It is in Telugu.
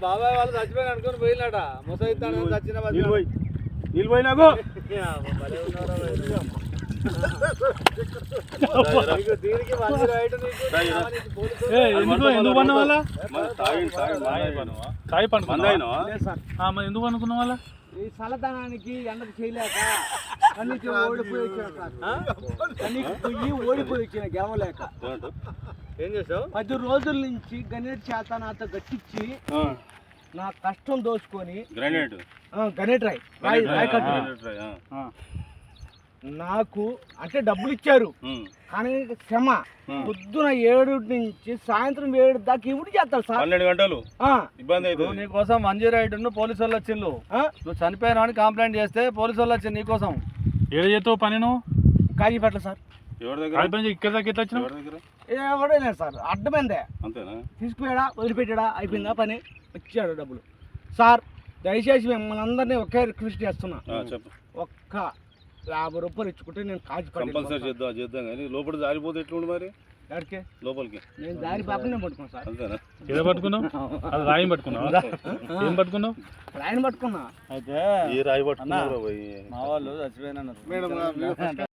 బాబాయ్ వాళ్ళు చచ్చిపోయి అనుకుని పోయినట ముసైతాను చచ్చిన నీళ్ళు పోయి నాకు ఎందుకు పన్న వాళ్ళ ఎందుకు అనుకున్న వాళ్ళ ఈ చల్లదనానికి ఎండకు చేయలేక కన్నీకి ఓడిపోయి వచ్చిన గెలవలేక ఏం చేసావు 10 రోజుల నుంచి గణేట్ చేత నాతో గట్టించి నా కష్టం దోచుకొని గణేట్ రాయ్ నాకు అంటే డబ్బులు ఇచ్చారు కానీ శ్రమ పొద్దున 7 నుంచి సాయంత్రం 7 దాకా ఇవి చేస్తారు సార్ 12 గంటలు ఇబ్బంది అవుతుంది నీకోసం మంజీ రైడ్ పోలీసు వాళ్ళు వచ్చిండు నువ్వు చనిపోయినా అని కంప్లైంట్ చేస్తే పోలీసు వాళ్ళు వచ్చింది నీకోసం ఏడ చేస్తావు పని నువ్వు కాజీపేట సార్ ఇక్కడ దాకా ఎట్లా వచ్చినావు ఎవడలేదు సార్ అడ్డమైందే అంతేనా తీసుకుపోయాడా వదిలిపెట్టాడా అయిపోయిందా పని వచ్చాడు డబ్బులు సార్ దయచేసి మిమ్మల్ని అందరినీ ఒకే రిక్వెస్ట్ చేస్తున్నా ఒక్క 50 రూపాయలు ఇచ్చుకుంటే నేను కంపల్సరీ చేద్దాం కానీ లోపల జారిపోతే ఎట్లుండి మరి ఎక్కడికి లోపలికి నేను దారి పాపనే పట్టుకున్నాను సార్ అంతేనా ఏదో పట్టుకున్నావు అది రాయం పట్టుకున్నావు ఏం పట్టుకున్నావు రాయని పట్టుకున్నా అయితే ఈ రాయి పట్టుకున్నా మా వాళ్ళు చచ్చిపోయినా